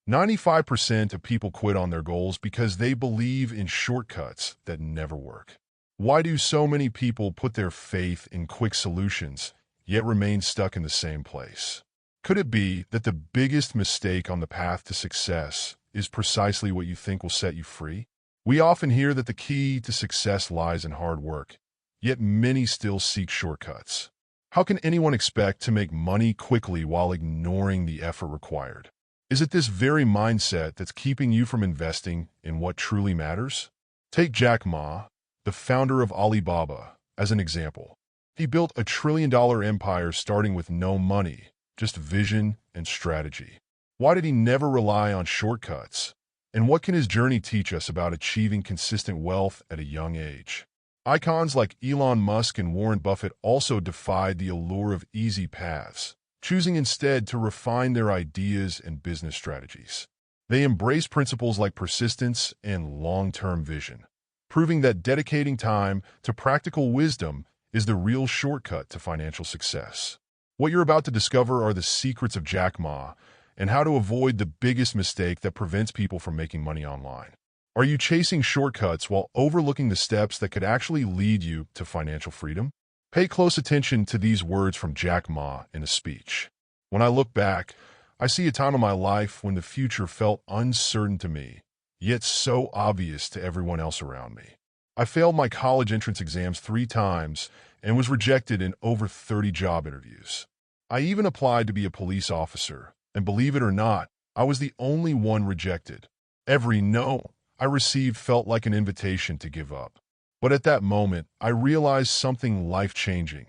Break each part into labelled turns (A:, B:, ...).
A: 95% of people quit on their goals because they believe in shortcuts that never work. Why do so many people put their faith in quick solutions, yet remain stuck in the same place? Could it be that the biggest mistake on the path to success is precisely what you think will set you free? We often hear that the key to success lies in hard work, yet many still seek shortcuts. How can anyone expect to make money quickly while ignoring the effort required? Is it this very mindset that's keeping you from investing in what truly matters? Take Jack Ma, the founder of Alibaba, as an example. He built a trillion-dollar empire starting with no money, just vision and strategy. Why did he never rely on shortcuts? And what can his journey teach us about achieving consistent wealth at a young age? Icons like Elon Musk and Warren Buffett also defied the allure of easy paths, choosing instead to refine their ideas and business strategies. They embrace principles like persistence and long-term vision, proving that dedicating time to practical wisdom is the real shortcut to financial success. What you're about to discover are the secrets of Jack Ma and how to avoid the biggest mistake that prevents people from making money online. Are you chasing shortcuts while overlooking the steps that could actually lead you to financial freedom? Pay close attention to these words from Jack Ma in a speech. When I look back, I see a time in my life when the future felt uncertain to me, yet so obvious to everyone else around me. I failed my college entrance exams 3 times and was rejected in over 30 job interviews. I even applied to be a police officer, and believe it or not, I was the only one rejected. Every no I received felt like an invitation to give up. But at that moment, I realized something life-changing.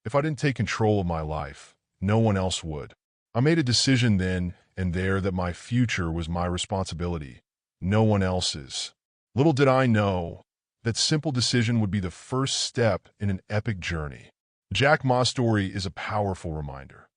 A: If I didn't take control of my life, no one else would. I made a decision then and there that my future was my responsibility, no one else's. Little did I know that simple decision would be the first step in an epic journey. Jack Ma's story is a powerful reminder.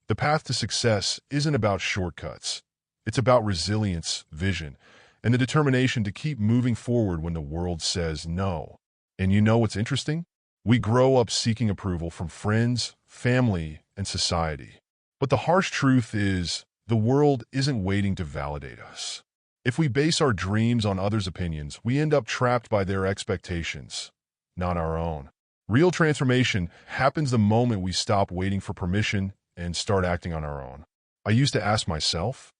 A: The path to success isn't about shortcuts. It's about resilience, vision, and the determination to keep moving forward when the world says no. And you know what's interesting? We grow up seeking approval from friends, family, and society. But the harsh truth is, the world isn't waiting to validate us. If we base our dreams on others' opinions, we end up trapped by their expectations, not our own. Real transformation happens the moment we stop waiting for permission and start acting on our own. I used to ask myself,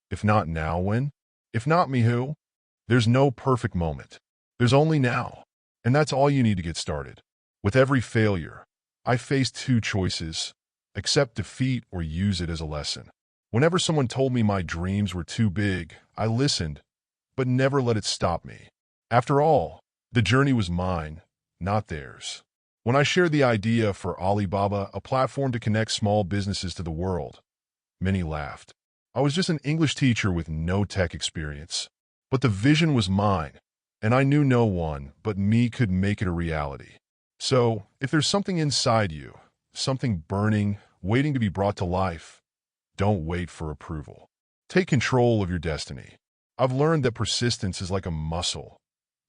A: if not now, when? If not me, who? There's no perfect moment. There's only now. And that's all you need to get started. With every failure, I faced 2 choices: accept defeat or use it as a lesson. Whenever someone told me my dreams were too big, I listened, but never let it stop me. After all, the journey was mine, not theirs. When I shared the idea for Alibaba, a platform to connect small businesses to the world, many laughed. I was just an English teacher with no tech experience. But the vision was mine, and I knew no one but me could make it a reality. So, if there's something inside you, something burning, waiting to be brought to life, don't wait for approval. Take control of your destiny. I've learned that persistence is like a muscle.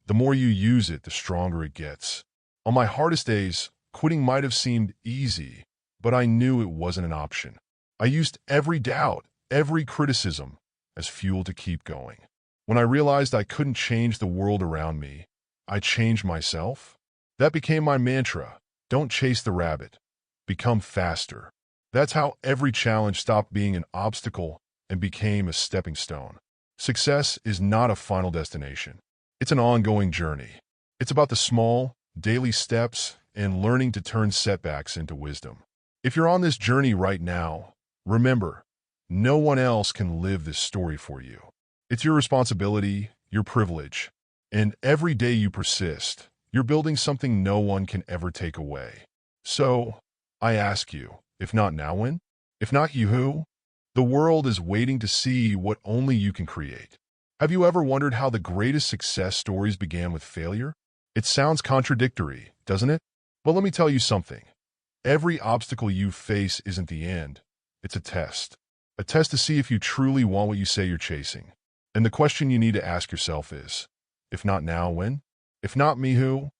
A: The more you use it, the stronger it gets. On my hardest days, quitting might have seemed easy, but I knew it wasn't an option. I used every doubt, every criticism, as fuel to keep going. When I realized I couldn't change the world around me, I changed myself. That became my mantra. Don't chase the rabbit. Become faster. That's how every challenge stopped being an obstacle and became a stepping stone. Success is not a final destination. It's an ongoing journey. It's about the small, daily steps and learning to turn setbacks into wisdom. If you're on this journey right now, remember, no one else can live this story for you. It's your responsibility, your privilege, and every day you persist, you're building something no one can ever take away. So, I ask you, if not now, when? If not you, who? The world is waiting to see what only you can create. Have you ever wondered how the greatest success stories began with failure? It sounds contradictory, doesn't it? But let me tell you something. Every obstacle you face isn't the end. It's a test. A test to see if you truly want what you say you're chasing. And the question you need to ask yourself is, if not now, when? If not me, who?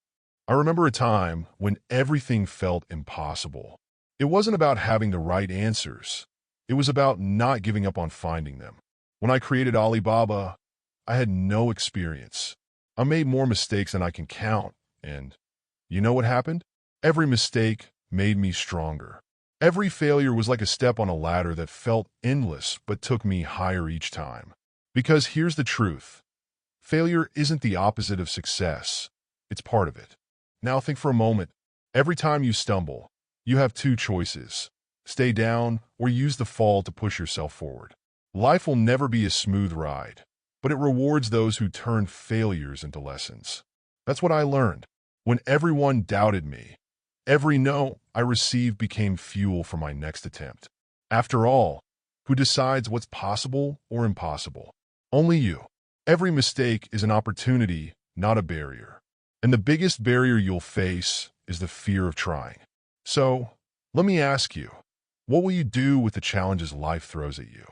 A: I remember a time when everything felt impossible. It wasn't about having the right answers. It was about not giving up on finding them. When I created Alibaba, I had no experience. I made more mistakes than I can count, and you know what happened? Every mistake made me stronger. Every failure was like a step on a ladder that felt endless but took me higher each time. Because here's the truth. Failure isn't the opposite of success. It's part of it. Now think for a moment. Every time you stumble, you have two choices. Stay down or use the fall to push yourself forward. Life will never be a smooth ride, but it rewards those who turn failures into lessons. That's what I learned. When everyone doubted me, every no I received became fuel for my next attempt. After all, who decides what's possible or impossible? Only you. Every mistake is an opportunity, not a barrier. And the biggest barrier you'll face is the fear of trying. So, let me ask you, what will you do with the challenges life throws at you?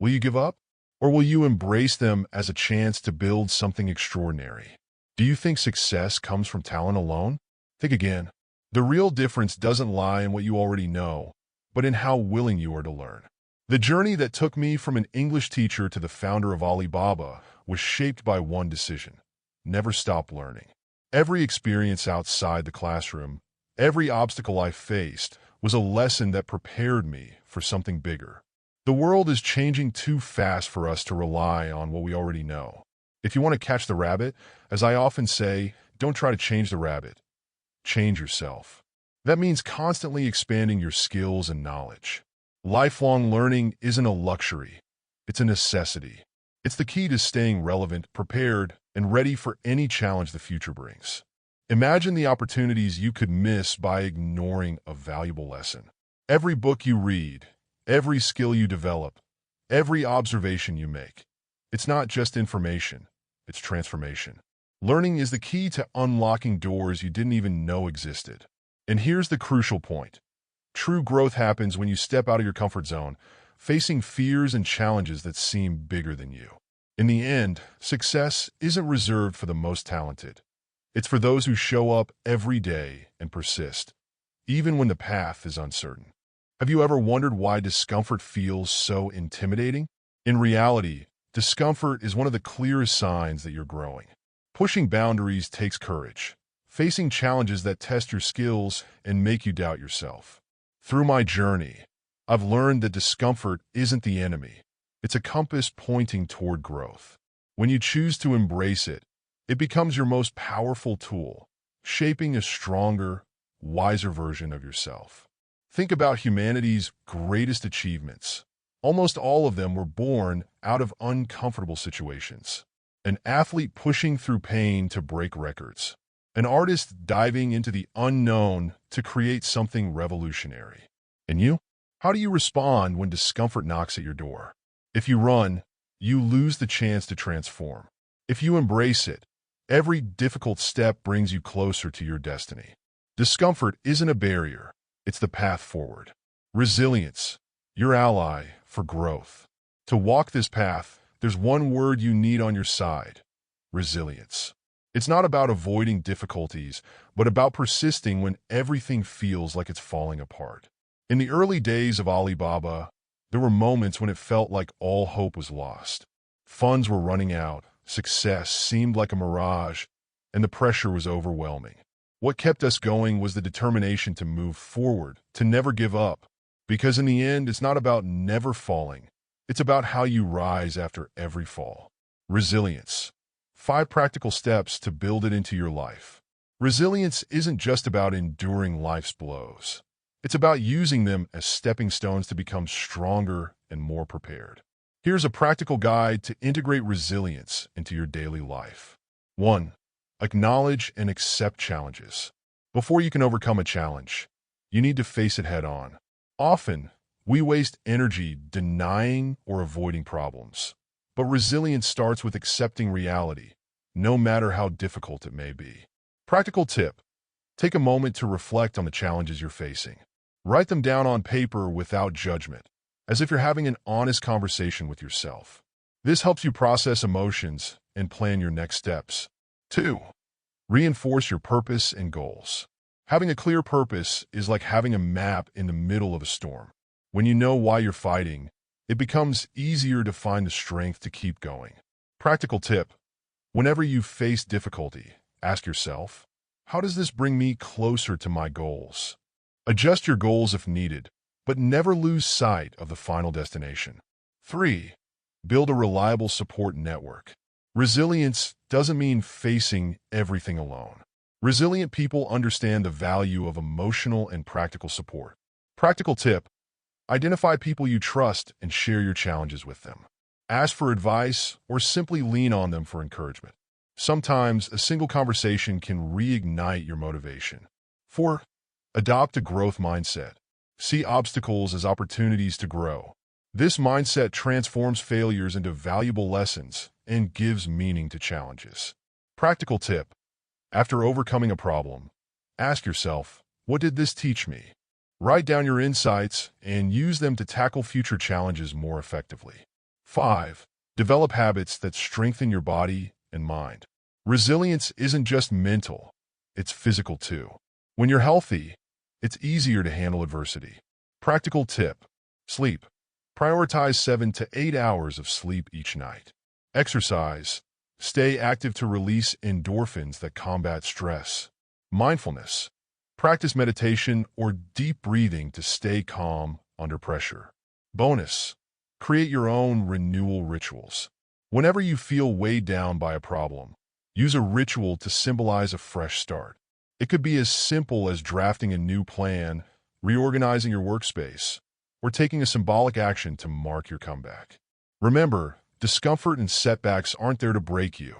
A: Will you give up? Or will you embrace them as a chance to build something extraordinary? Do you think success comes from talent alone? Think again. The real difference doesn't lie in what you already know, but in how willing you are to learn. The journey that took me from an English teacher to the founder of Alibaba was shaped by one decision: never stop learning. Every experience outside the classroom, every obstacle I faced, was a lesson that prepared me for something bigger. The world is changing too fast for us to rely on what we already know. If you want to catch the rabbit, as I often say, don't try to change the rabbit. Change yourself. That means constantly expanding your skills and knowledge. Lifelong learning isn't a luxury. It's a necessity. It's the key to staying relevant, prepared, and ready for any challenge the future brings. Imagine the opportunities you could miss by ignoring a valuable lesson. Every book you read, every skill you develop, every observation you make. It's not just information, it's transformation. Learning is the key to unlocking doors you didn't even know existed. And here's the crucial point. True growth happens when you step out of your comfort zone, facing fears and challenges that seem bigger than you. In the end, success isn't reserved for the most talented. It's for those who show up every day and persist, even when the path is uncertain. Have you ever wondered why discomfort feels so intimidating? In reality, discomfort is one of the clearest signs that you're growing. Pushing boundaries takes courage, facing challenges that test your skills and make you doubt yourself. Through my journey, I've learned that discomfort isn't the enemy. It's a compass pointing toward growth. When you choose to embrace it, it becomes your most powerful tool, shaping a stronger, wiser version of yourself. Think about humanity's greatest achievements. Almost all of them were born out of uncomfortable situations. An athlete pushing through pain to break records. An artist diving into the unknown to create something revolutionary. And you? How do you respond when discomfort knocks at your door? If you run, you lose the chance to transform. If you embrace it, every difficult step brings you closer to your destiny. Discomfort isn't a barrier, it's the path forward. Resilience, your ally for growth. To walk this path, there's one word you need on your side: resilience. It's not about avoiding difficulties, but about persisting when everything feels like it's falling apart. In the early days of Alibaba, there were moments when it felt like all hope was lost. Funds were running out, success seemed like a mirage, and the pressure was overwhelming. What kept us going was the determination to move forward, to never give up. Because in the end, it's not about never falling. It's about how you rise after every fall. Resilience. 5 practical steps to build it into your life. Resilience isn't just about enduring life's blows. It's about using them as stepping stones to become stronger and more prepared. Here's a practical guide to integrate resilience into your daily life. 1. Acknowledge and accept challenges. Before you can overcome a challenge, you need to face it head on. Often, we waste energy denying or avoiding problems. But resilience starts with accepting reality, no matter how difficult it may be. Practical tip: take a moment to reflect on the challenges you're facing. Write them down on paper without judgment, as if you're having an honest conversation with yourself. This helps you process emotions and plan your next steps. 2. Reinforce your purpose and goals. Having a clear purpose is like having a map in the middle of a storm. When you know why you're fighting, it becomes easier to find the strength to keep going. Practical tip: whenever you face difficulty, ask yourself, how does this bring me closer to my goals? Adjust your goals if needed, but never lose sight of the final destination. 3. Build a reliable support network. Resilience doesn't mean facing everything alone. Resilient people understand the value of emotional and practical support. Practical tip: identify people you trust and share your challenges with them. Ask for advice or simply lean on them for encouragement. Sometimes a single conversation can reignite your motivation. 4. Adopt a growth mindset. See obstacles as opportunities to grow. This mindset transforms failures into valuable lessons and gives meaning to challenges. Practical tip: after overcoming a problem, ask yourself, what did this teach me? Write down your insights and use them to tackle future challenges more effectively. 5. Develop habits that strengthen your body and mind. Resilience isn't just mental, it's physical too. When you're healthy, it's easier to handle adversity. Practical tip: sleep. Prioritize 7 to 8 hours of sleep each night. Exercise. Stay active to release endorphins that combat stress. Mindfulness. Practice meditation or deep breathing to stay calm under pressure. Bonus: create your own renewal rituals. Whenever you feel weighed down by a problem, use a ritual to symbolize a fresh start. It could be as simple as drafting a new plan, reorganizing your workspace, or taking a symbolic action to mark your comeback. Remember, discomfort and setbacks aren't there to break you.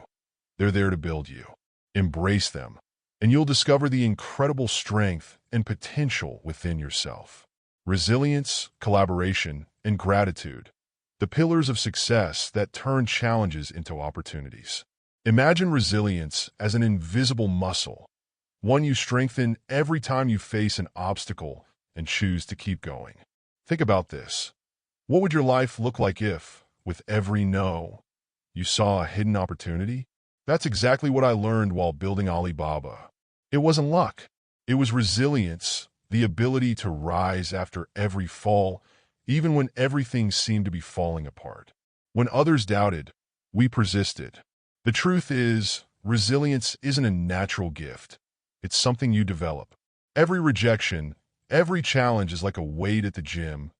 A: They're there to build you. Embrace them, and you'll discover the incredible strength and potential within yourself. Resilience, collaboration, and gratitude, the pillars of success that turn challenges into opportunities. Imagine resilience as an invisible muscle, one you strengthen every time you face an obstacle and choose to keep going. Think about this. What would your life look like if, with every no, you saw a hidden opportunity? That's exactly what I learned while building Alibaba. It wasn't luck. It was resilience, the ability to rise after every fall, even when everything seemed to be falling apart. When others doubted, we persisted. The truth is, resilience isn't a natural gift. It's something you develop. Every rejection, every challenge is like a weight at the gym,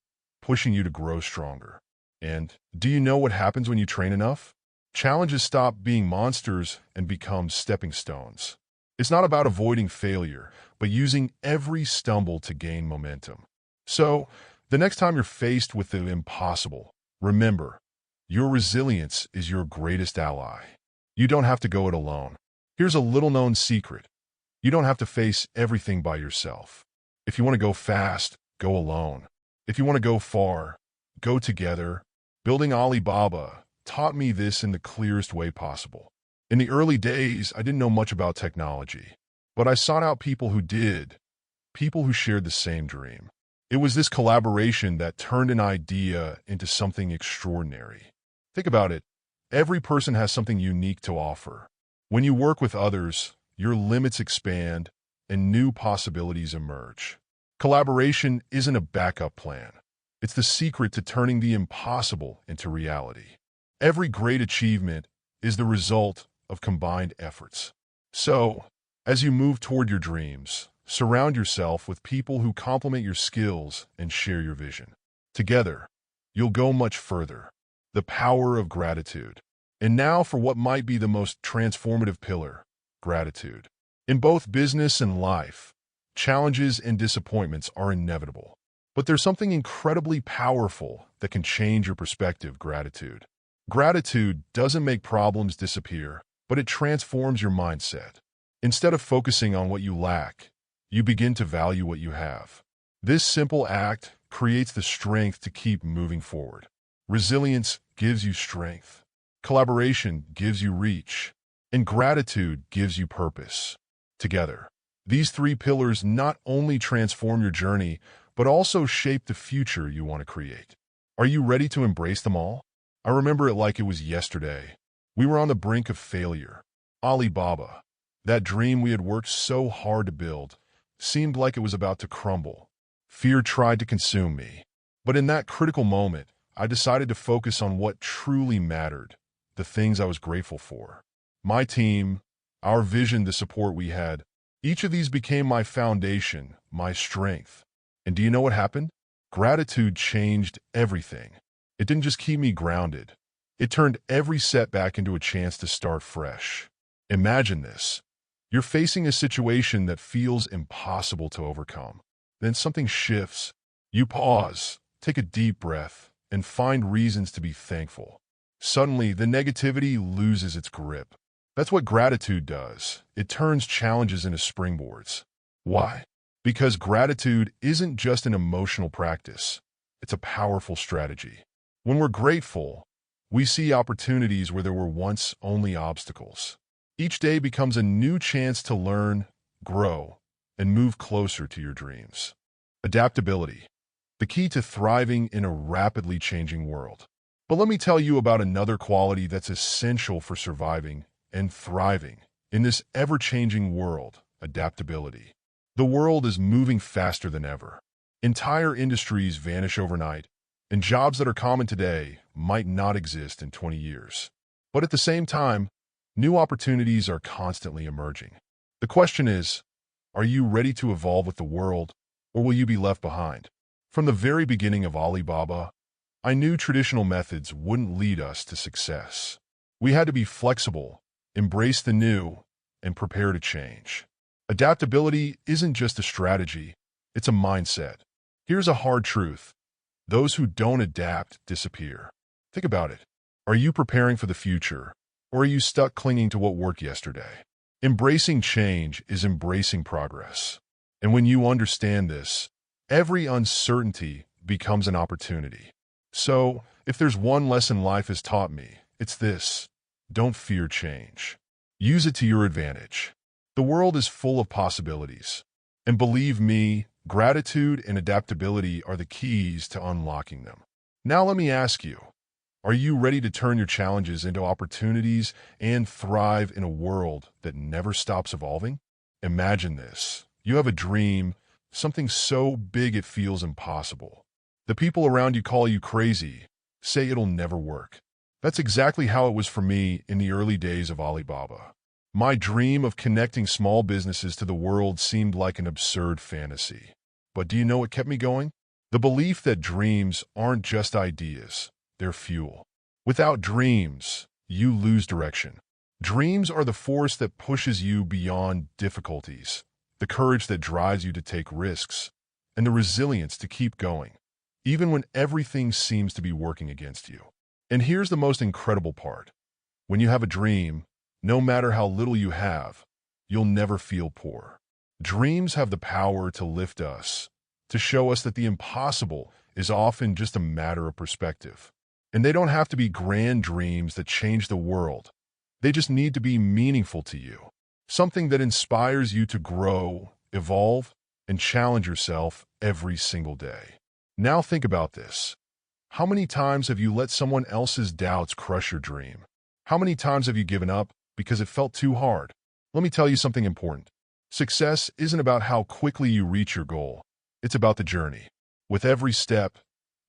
A: pushing you to grow stronger. And do you know what happens when you train enough? Challenges stop being monsters and become stepping stones. It's not about avoiding failure, but using every stumble to gain momentum. So, the next time you're faced with the impossible, remember, your resilience is your greatest ally. You don't have to go it alone. Here's a little-known secret. You don't have to face everything by yourself. If you want to go fast, go alone. If you want to go far, go together. Building Alibaba taught me this in the clearest way possible. In the early days, I didn't know much about technology, but I sought out people who did, people who shared the same dream. It was this collaboration that turned an idea into something extraordinary. Think about it. Every person has something unique to offer. When you work with others, your limits expand and new possibilities emerge. Collaboration isn't a backup plan. It's the secret to turning the impossible into reality. Every great achievement is the result of combined efforts. So, as you move toward your dreams, surround yourself with people who complement your skills and share your vision. Together, you'll go much further. The power of gratitude. And now for what might be the most transformative pillar, gratitude. In both business and life, challenges and disappointments are inevitable. But there's something incredibly powerful that can change your perspective: gratitude. Gratitude doesn't make problems disappear, but it transforms your mindset. Instead of focusing on what you lack, you begin to value what you have. This simple act creates the strength to keep moving forward. Resilience gives you strength. Collaboration gives you reach. And gratitude gives you purpose. Together, these three pillars not only transform your journey, but also shape the future you want to create. Are you ready to embrace them all? I remember it like it was yesterday. We were on the brink of failure. Alibaba, that dream we had worked so hard to build, seemed like it was about to crumble. Fear tried to consume me. But in that critical moment, I decided to focus on what truly mattered, the things I was grateful for. My team, our vision, the support we had, each of these became my foundation, my strength. And do you know what happened? Gratitude changed everything. It didn't just keep me grounded. It turned every setback into a chance to start fresh. Imagine this. You're facing a situation that feels impossible to overcome. Then something shifts. You pause, take a deep breath, and find reasons to be thankful. Suddenly, the negativity loses its grip. That's what gratitude does. It turns challenges into springboards. Why? Because gratitude isn't just an emotional practice. It's a powerful strategy. When we're grateful, we see opportunities where there were once only obstacles. Each day becomes a new chance to learn, grow, and move closer to your dreams. Adaptability, the key to thriving in a rapidly changing world. But let me tell you about another quality that's essential for surviving and thriving in this ever-changing world: adaptability. The world is moving faster than ever. Entire industries vanish overnight, and jobs that are common today might not exist in 20 years. But at the same time, new opportunities are constantly emerging. The question is, are you ready to evolve with the world, or will you be left behind? From the very beginning of Alibaba, I knew traditional methods wouldn't lead us to success. We had to be flexible, embrace the new, and prepare to change. Adaptability isn't just a strategy, it's a mindset. Here's a hard truth. Those who don't adapt disappear. Think about it. Are you preparing for the future, or are you stuck clinging to what worked yesterday? Embracing change is embracing progress. And when you understand this, every uncertainty becomes an opportunity. So, if there's one lesson life has taught me, it's this: don't fear change. Use it to your advantage. The world is full of possibilities. And believe me, gratitude and adaptability are the keys to unlocking them. Now let me ask you, are you ready to turn your challenges into opportunities and thrive in a world that never stops evolving? Imagine this. You have a dream, something so big it feels impossible. The people around you call you crazy, say it'll never work. That's exactly how it was for me in the early days of Alibaba. My dream of connecting small businesses to the world seemed like an absurd fantasy. But do you know what kept me going? The belief that dreams aren't just ideas, they're fuel. Without dreams, you lose direction. Dreams are the force that pushes you beyond difficulties, the courage that drives you to take risks, and the resilience to keep going, even when everything seems to be working against you. And here's the most incredible part. When you have a dream, no matter how little you have, you'll never feel poor. Dreams have the power to lift us, to show us that the impossible is often just a matter of perspective. And they don't have to be grand dreams that change the world. They just need to be meaningful to you. Something that inspires you to grow, evolve, and challenge yourself every single day. Now think about this. How many times have you let someone else's doubts crush your dream? How many times have you given up because it felt too hard? Let me tell you something important. Success isn't about how quickly you reach your goal. It's about the journey. With every step,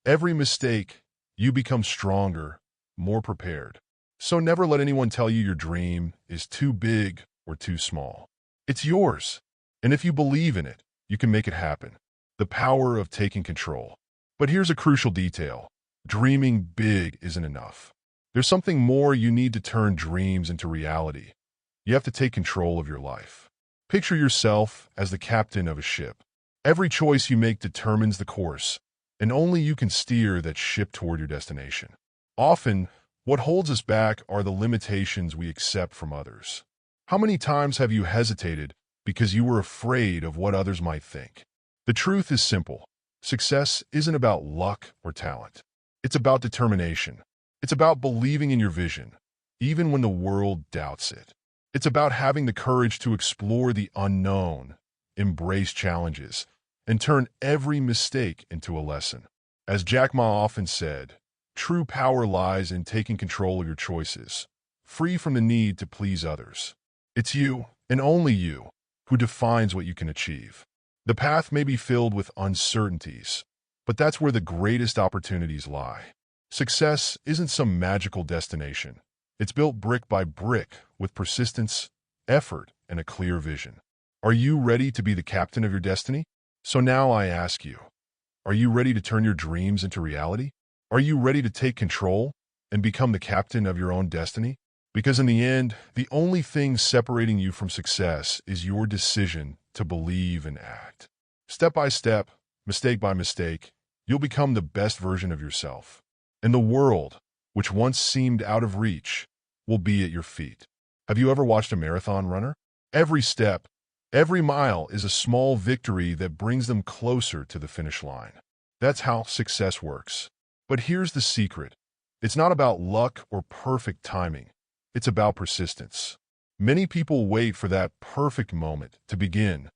A: every mistake, you become stronger, more prepared. So never let anyone tell you your dream is too big or too small. It's yours. And if you believe in it, you can make it happen. The power of taking control. But here's a crucial detail. Dreaming big isn't enough. There's something more. You need to turn dreams into reality. You have to take control of your life. Picture yourself as the captain of a ship. Every choice you make determines the course, and only you can steer that ship toward your destination. Often, what holds us back are the limitations we accept from others. How many times have you hesitated because you were afraid of what others might think? The truth is simple. Success isn't about luck or talent. It's about determination. It's about believing in your vision, even when the world doubts it. It's about having the courage to explore the unknown, embrace challenges, and turn every mistake into a lesson. As Jack Ma often said, true power lies in taking control of your choices, free from the need to please others. It's you, and only you, who defines what you can achieve. The path may be filled with uncertainties, but that's where the greatest opportunities lie. Success isn't some magical destination. It's built brick by brick with persistence, effort, and a clear vision. Are you ready to be the captain of your destiny? So now I ask you, are you ready to turn your dreams into reality? Are you ready to take control and become the captain of your own destiny? Because in the end, the only thing separating you from success is your decision to believe and act. Step by step, mistake by mistake, you'll become the best version of yourself. And the world, which once seemed out of reach, will be at your feet. Have you ever watched a marathon runner? Every step, every mile is a small victory that brings them closer to the finish line. That's how success works. But here's the secret. It's not about luck or perfect timing. It's about persistence. Many people wait for that perfect moment to begin,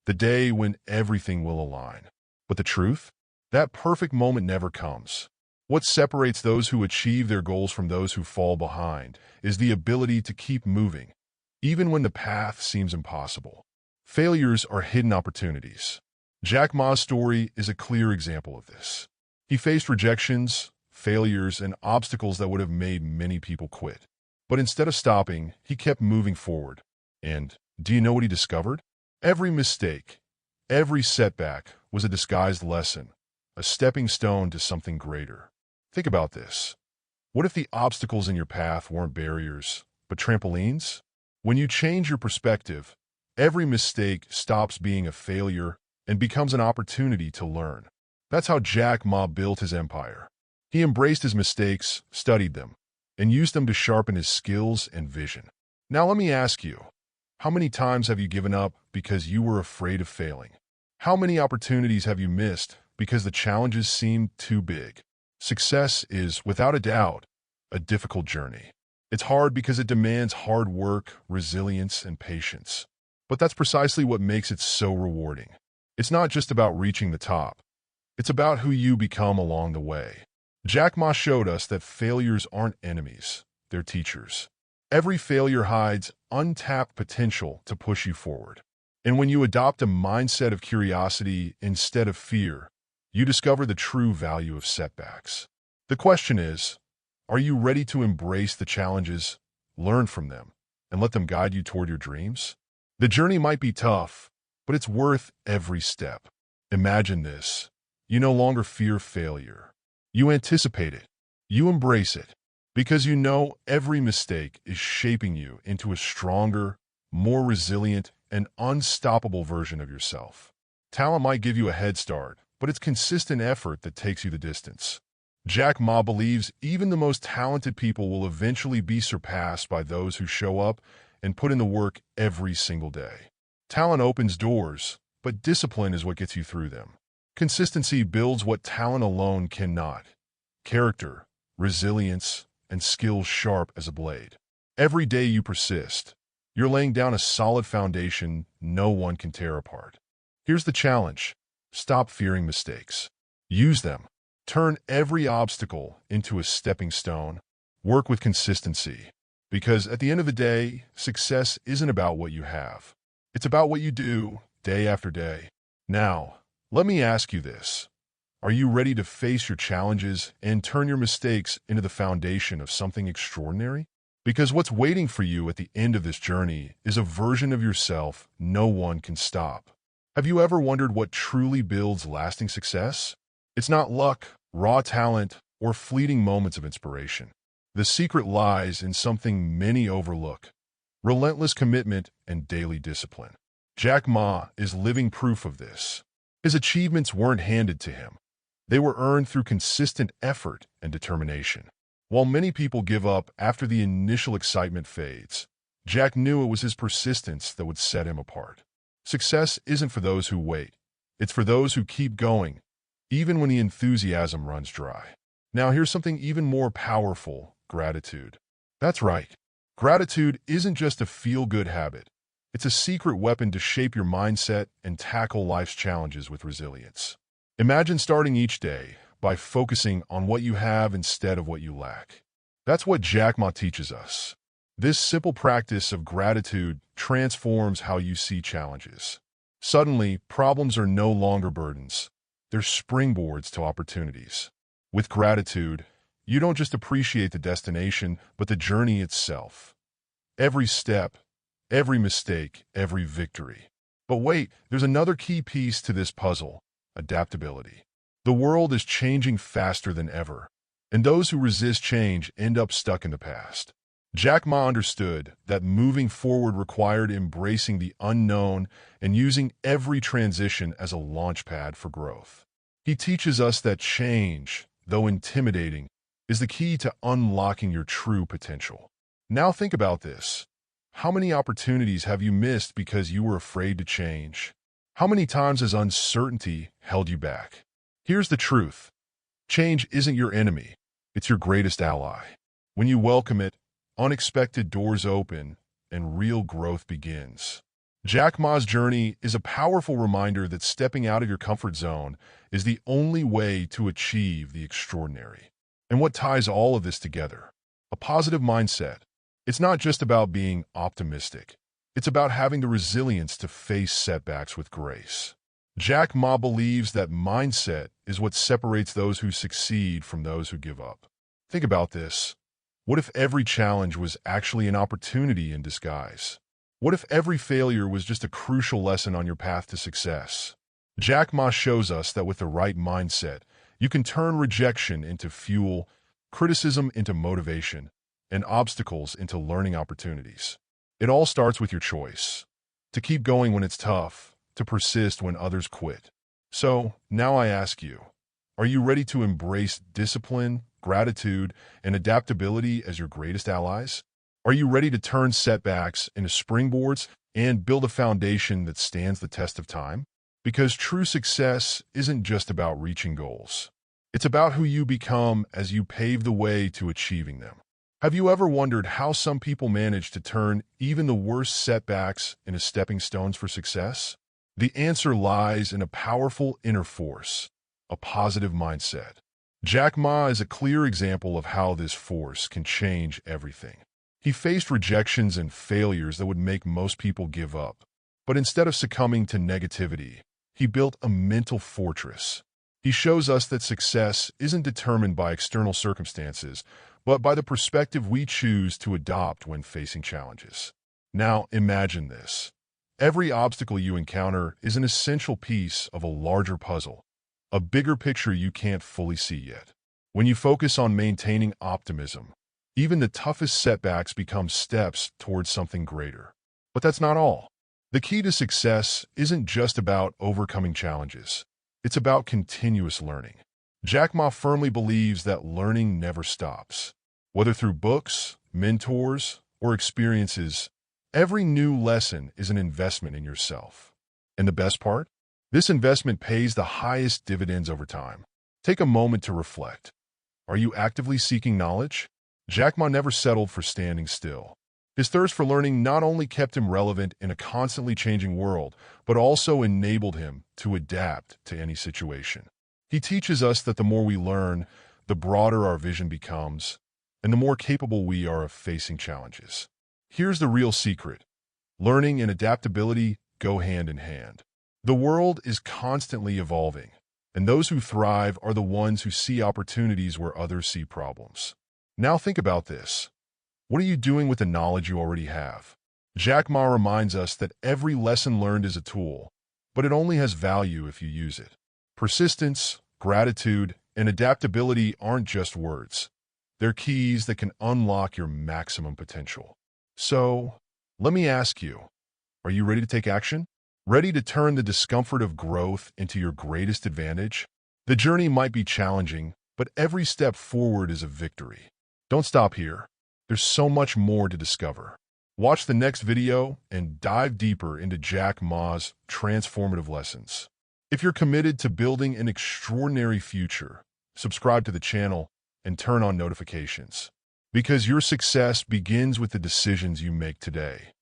A: the day when everything will align. But the truth? That perfect moment never comes. What separates those who achieve their goals from those who fall behind is the ability to keep moving, even when the path seems impossible. Failures are hidden opportunities. Jack Ma's story is a clear example of this. He faced rejections, failures, and obstacles that would have made many people quit. But instead of stopping, he kept moving forward. And do you know what he discovered? Every mistake, every setback was a disguised lesson, a stepping stone to something greater. Think about this. What if the obstacles in your path weren't barriers, but trampolines? When you change your perspective, every mistake stops being a failure and becomes an opportunity to learn. That's how Jack Ma built his empire. He embraced his mistakes, studied them, and used them to sharpen his skills and vision. Now let me ask you, how many times have you given up because you were afraid of failing? How many opportunities have you missed because the challenges seemed too big? Success is, without a doubt, a difficult journey. It's hard because it demands hard work, resilience, and patience. But that's precisely what makes it so rewarding. It's not just about reaching the top. It's about who you become along the way. Jack Ma showed us that failures aren't enemies, they're teachers. Every failure hides untapped potential to push you forward. And when you adopt a mindset of curiosity instead of fear, you discover the true value of setbacks. The question is, are you ready to embrace the challenges, learn from them, and let them guide you toward your dreams? The journey might be tough, but it's worth every step. Imagine this. You no longer fear failure. You anticipate it. You embrace it. Because you know every mistake is shaping you into a stronger, more resilient, and unstoppable version of yourself. Talent might give you a head start, but it's consistent effort that takes you the distance. Jack Ma believes even the most talented people will eventually be surpassed by those who show up and put in the work every single day. Talent opens doors, but discipline is what gets you through them. Consistency builds what talent alone cannot. Character, resilience, and skills sharp as a blade. Every day you persist, you're laying down a solid foundation no one can tear apart. Here's the challenge. Stop fearing mistakes. Use them. Turn every obstacle into a stepping stone. Work with consistency. Because at the end of the day, success isn't about what you have. It's about what you do day after day. Now, let me ask you this. Are you ready to face your challenges and turn your mistakes into the foundation of something extraordinary? Because what's waiting for you at the end of this journey is a version of yourself no one can stop. Have you ever wondered what truly builds lasting success? It's not luck, raw talent, or fleeting moments of inspiration. The secret lies in something many overlook: relentless commitment and daily discipline. Jack Ma is living proof of this. His achievements weren't handed to him. They were earned through consistent effort and determination. While many people give up after the initial excitement fades, Jack knew it was his persistence that would set him apart. Success isn't for those who wait. It's for those who keep going, even when the enthusiasm runs dry. Now here's something even more powerful: gratitude. That's right. Gratitude isn't just a feel-good habit. It's a secret weapon to shape your mindset and tackle life's challenges with resilience. Imagine starting each day by focusing on what you have instead of what you lack. That's what Jack Ma teaches us. This simple practice of gratitude transforms how you see challenges. Suddenly, problems are no longer burdens. They're springboards to opportunities. With gratitude, you don't just appreciate the destination, but the journey itself. Every step, every mistake, every victory. But wait, there's another key piece to this puzzle: adaptability. The world is changing faster than ever, and those who resist change end up stuck in the past. Jack Ma understood that moving forward required embracing the unknown and using every transition as a launchpad for growth. He teaches us that change, though intimidating, is the key to unlocking your true potential. Now think about this. How many opportunities have you missed because you were afraid to change? How many times has uncertainty held you back? Here's the truth. Change isn't your enemy. It's your greatest ally. When you welcome it, unexpected doors open and real growth begins. Jack Ma's journey is a powerful reminder that stepping out of your comfort zone is the only way to achieve the extraordinary. And what ties all of this together? A positive mindset. It's not just about being optimistic. It's about having the resilience to face setbacks with grace. Jack Ma believes that mindset is what separates those who succeed from those who give up. Think about this. What if every challenge was actually an opportunity in disguise? What if every failure was just a crucial lesson on your path to success? Jack Ma shows us that with the right mindset, you can turn rejection into fuel, criticism into motivation, and obstacles into learning opportunities. It all starts with your choice: to keep going when it's tough, to persist when others quit. So, now I ask you, are you ready to embrace discipline, gratitude, and adaptability as your greatest allies? Are you ready to turn setbacks into springboards and build a foundation that stands the test of time? Because true success isn't just about reaching goals. It's about who you become as you pave the way to achieving them. Have you ever wondered how some people manage to turn even the worst setbacks into stepping stones for success? The answer lies in a powerful inner force, a positive mindset. Jack Ma is a clear example of how this force can change everything. He faced rejections and failures that would make most people give up. But instead of succumbing to negativity, he built a mental fortress. He shows us that success isn't determined by external circumstances, but by the perspective we choose to adopt when facing challenges. Now, imagine this. Every obstacle you encounter is an essential piece of a larger puzzle, a bigger picture you can't fully see yet. When you focus on maintaining optimism, even the toughest setbacks become steps towards something greater. But that's not all. The key to success isn't just about overcoming challenges. It's about continuous learning. Jack Ma firmly believes that learning never stops. Whether through books, mentors, or experiences, every new lesson is an investment in yourself. And the best part? This investment pays the highest dividends over time. Take a moment to reflect. Are you actively seeking knowledge? Jack Ma never settled for standing still. His thirst for learning not only kept him relevant in a constantly changing world, but also enabled him to adapt to any situation. He teaches us that the more we learn, the broader our vision becomes, and the more capable we are of facing challenges. Here's the real secret. Learning and adaptability go hand in hand. The world is constantly evolving, and those who thrive are the ones who see opportunities where others see problems. Now think about this. What are you doing with the knowledge you already have? Jack Ma reminds us that every lesson learned is a tool, but it only has value if you use it. Persistence, gratitude, and adaptability aren't just words. They're keys that can unlock your maximum potential. So, let me ask you, are you ready to take action? Ready to turn the discomfort of growth into your greatest advantage? The journey might be challenging, but every step forward is a victory. Don't stop here. There's so much more to discover. Watch the next video and dive deeper into Jack Ma's transformative lessons. If you're committed to building an extraordinary future, subscribe to the channel and turn on notifications. Because your success begins with the decisions you make today.